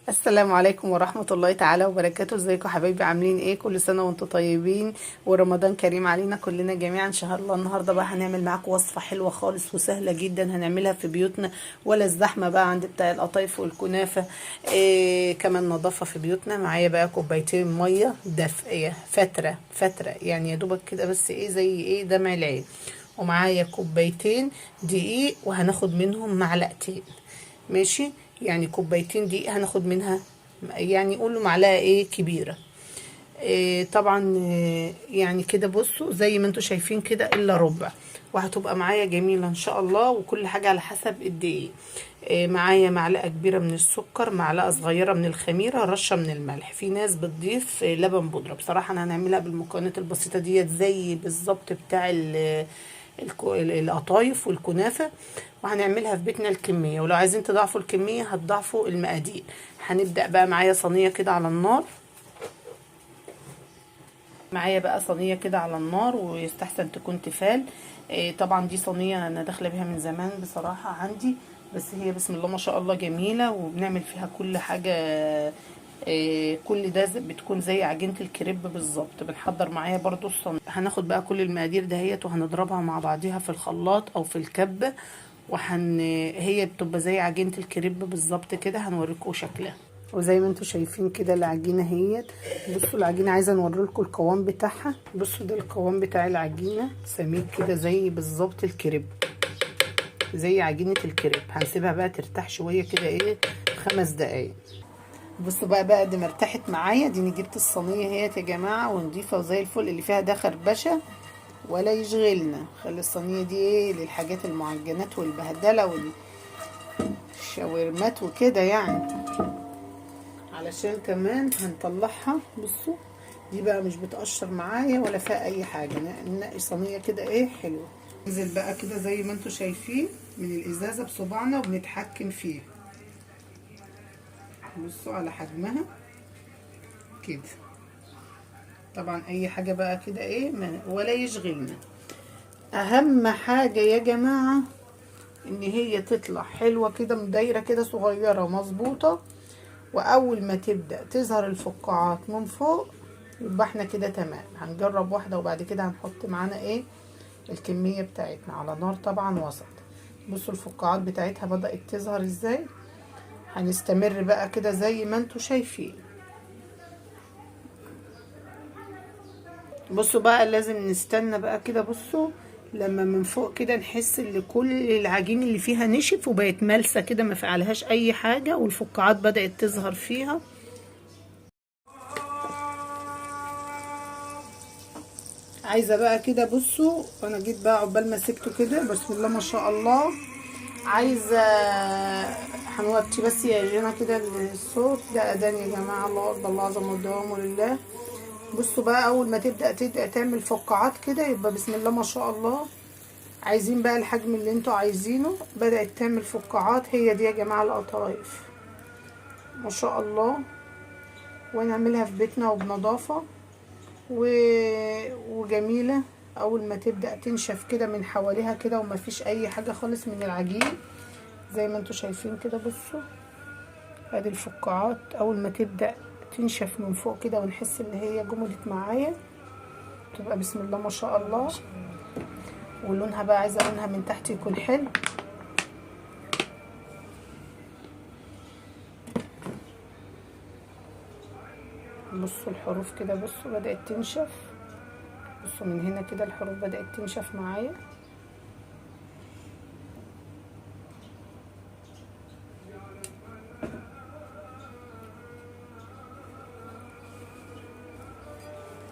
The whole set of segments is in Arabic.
السلام عليكم ورحمة الله تعالى وبركاته. ازيكم حبايبي؟ عاملين ايه؟ كل سنة وانتم طيبين ورمضان كريم علينا كلنا جميعا ان شاء الله. النهاردة بقى هنعمل معاكم وصفة حلوة خالص وسهلة جدا هنعملها في بيوتنا، ولا الزحمة بقى عند بتاع القطايف والكنافة. إيه كمان نظافة في بيوتنا. معايا بقى كوبايتين مية دافية فترة يعني يا دوبك كده، بس ايه زي ايه دمع العين. ومعايا كوبايتين دقيق وهناخد منهم معلقتين. ماشي، يعني كوبايتين دقيق هناخد منها، يعني قولوا معلقه ايه كبيره. إيه طبعا إيه يعني كده، بصوا زي ما انتوا شايفين كده الا ربع، وهتبقى معايا جميله ان شاء الله. وكل حاجه على حسب الدقيق. إيه معايا معلقه كبيره من السكر، معلقه صغيره من الخميره، رشه من الملح. في ناس بتضيف لبن بودره، بصراحه انا هنعملها بالمكونات البسيطه ديت زي بالظبط بتاع القطايف والكنافة، وهنعملها في بيتنا الكمية. ولو عايزين تضاعفوا الكمية هتضاعفوا المقادير. هنبدأ بقى. معايا صينية كده على النار، ويستحسن تكون تيفال. طبعا دي صينية انا داخله بيها من زمان بصراحة عندي، بس هي بسم الله ما شاء الله جميلة وبنعمل فيها كل حاجة. كل ده بتكون زي عجينة الكريب بالظبط. بنحضر معايا برضو الصينية، هناخد بقى كل المقادير دهيت وهنضربها مع بعضيها في الخلاط او في الكبة، هي بتبقى زي عجينة الكريب بالظبط كده. هنوريكم شكلها، وزي ما انتوا شايفين كده العجينه اهيت. بصوا العجينه، عايزه نوريلكم القوام بتاعها. بصوا ده القوام بتاع العجينه، سميك كده زي بالظبط الكريب، زي عجينه الكريب. هنسيبها بقى ترتاح شويه كده ايه 5 دقايق. بصوا بقى بعد ما ارتاحت معايا دي، جبت الصينيه اهيت يا جماعه ونضيفه وزي الفل، اللي فيها ده خربشه ولا يشغلنا. خلي الصينيه دي ايه للحاجات المعجنات والبهدله والشاورمات وكده يعني، علشان كمان هنطلعها. بصوا دي بقى مش بتقشر معايا ولا فيها اي حاجه. ننقي صينيه كده ايه حلوه. ننزل بقى كده زي ما انتوا شايفين من الازازه بصبعنا وبنتحكم فيها. بصوا على حجمها كده. طبعا اي حاجه بقى كده ايه ولا يشغلنا. اهم حاجه يا جماعه ان هي تطلع حلوه كده، مدايره كده صغيره مظبوطه. واول ما تبدا تظهر الفقاعات من فوق يبقى احنا كده تمام. هنجرب واحده وبعد كده هنحط معانا ايه الكميه بتاعتنا على نار طبعا وسط. بصوا الفقاعات بتاعتها بدات تظهر ازاي. هنستمر بقى كده زي ما انتوا شايفين. بصوا بقى لازم نستنى بقى كده. بصوا لما من فوق كده نحس ان كل العجين اللي فيها نشف وبقت ملسه كده، ما فعلهاش اي حاجه، والفقاعات بدات تظهر فيها. عايزه بقى كده. بصوا انا جيت بقى عقبال ما سبته كده بسم الله ما شاء الله. عايزه هنوطي بس يا جينا كده الصوت ده اذان يا جماعه. الله اكبر، الله اعظم والدوام لله. بصوا بقى اول ما تبدا تعمل فقاعات كده يبقى بسم الله ما شاء الله. عايزين بقى الحجم اللي انتوا عايزينه. بدات تعمل فقاعات، هي دي يا جماعه القطايف ما شاء الله. ونعملها في بيتنا وبنظافه وجميله. اول ما تبدا تنشف كده من حواليها كده ومفيش اي حاجه خالص من العجين زي ما انتوا شايفين كده. بصوا ادي الفقاعات اول ما تبدا تنشف من فوق كده ونحس ان هي جمدت معايا تبقى بسم الله ما شاء الله. ولونها بقى عايزه لونها من تحت يكون حلو. بصوا الحروف كده، بصوا بدات تنشف. بصوا من هنا كده الحروف بدات تنشف معايا.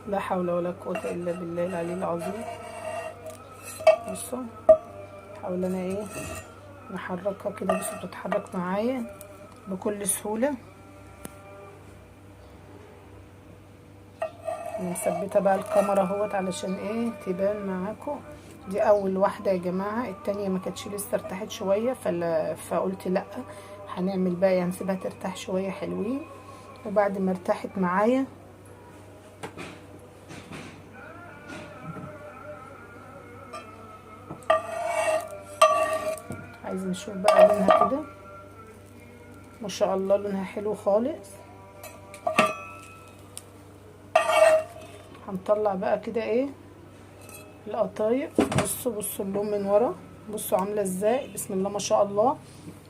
لا حول ولا قوه الا بالله العلي العظيم. بصوا حاول انا ايه نحركها كده. بصوا بتتحرك معايا بكل سهوله. مثبته بقى الكاميرا اهوت علشان ايه تبان معاكم. دي اول واحده يا جماعه، التانية ما كانتش لسه ارتاحت شويه فقلت لا هنعمل بقى هنسيبها ترتاح شويه حلوين. وبعد ما ارتاحت معايا عايزين نشوف بقى لونها كده. ما شاء الله لونها حلو خالص. هنطلع بقى كده ايه القطايف. بصوا اللون من ورا، بصوا عامله ازاي، بسم الله ما شاء الله.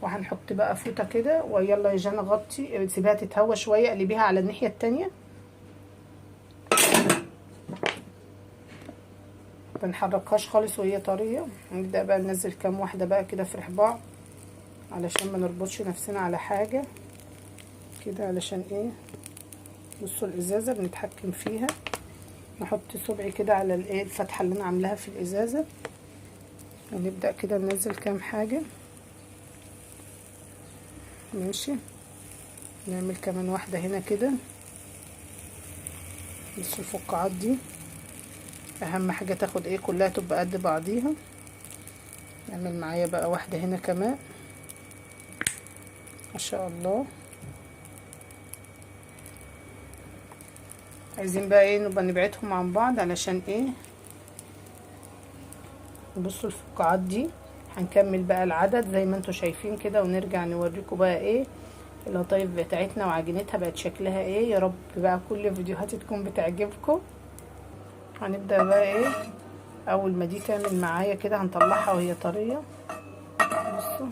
وهنحط بقى فوطه كده، ويلا يا جنى غطي، سيبيها تتهوى شويه، قلبيها على الناحيه التانية. مبنحركهاش خالص وهي طريه. هنبدا بقى ننزل كام واحده بقى كده في بعض، علشان ما نربطش نفسنا على حاجه كده. علشان ايه؟ بصوا الازازه بنتحكم فيها. نحط صبعي كده على الايه الفتحه اللي انا عاملاها في الازازه، ونبدا كده ننزل كام حاجه. ماشي، نعمل كمان واحده هنا كده. بصوا الفقاعات دي اهم حاجه تاخد ايه كلها تبقى قد بعضيها. نعمل معايا بقى واحده هنا كمان ما شاء الله. عايزين بقى ايه نبقى نبعدهم عن بعض علشان ايه. بصوا الفقاعات دي هنكمل بقى العدد زي ما انتوا شايفين كده، ونرجع نوريكم بقى ايه القطايف بتاعتنا وعجينتها بقت شكلها ايه. يا رب بقى كل فيديوهاتي تكون بتعجبكم. هنبدأ بقى ايه اول ما دي تعمل معايا كده هنطلعها وهي طرية. بصوا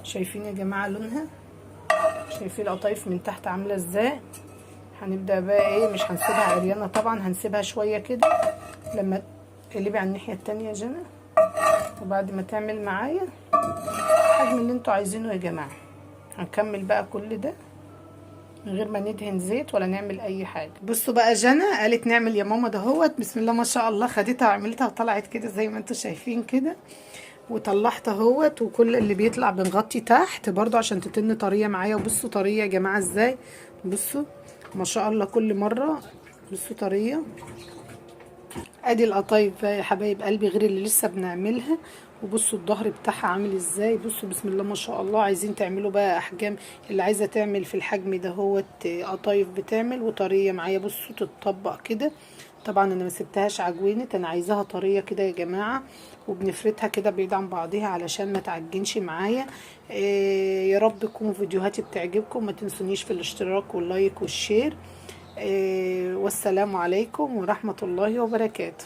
شايفين يا جماعة لونها، شايفين القطايف من تحت عاملة ازاي. هنبدأ بقى ايه مش هنسيبها عريانة طبعا، هنسيبها شوية كده لما تقلبي على الناحية التانية يا جنى. وبعد ما تعمل معايا الحجم اللي انتوا عايزينه يا جماعة، هنكمل بقى كل ده من غير ما ندهن زيت ولا نعمل اي حاجه. بصوا بقى جنى قالت نعمل يا ماما دهوت، بسم الله ما شاء الله، خدتها وعملتها وطلعت كده زي ما انتوا شايفين كده. وطلعت اهوت، وكل اللي بيطلع بنغطي تحت برضو عشان تتن طريه معايا. وبصوا طريه يا جماعه ازاي، بصوا ما شاء الله كل مره بصوا طريه. ادي القطايف بقى يا حبايب قلبي غير اللي لسه بنعملها. وبصوا الظهر بتاعها عامل ازاي، بصوا بسم الله ما شاء الله. عايزين تعملوا بقى احجام، اللي عايزه تعمل في الحجم ده هوت قطايف بتعمل وطريه معايا. بصوا تتطبق كده. طبعا انا ما سبتهاش عجوينه، انا عايزاها طريه كده يا جماعه. وبنفردها كده بعيد عن بعضيها علشان ما تعجنش معايا. يا رب تكون فيديوهاتي بتعجبكم. ما تنسونيش في الاشتراك واللايك والشير. والسلام عليكم ورحمه الله وبركاته.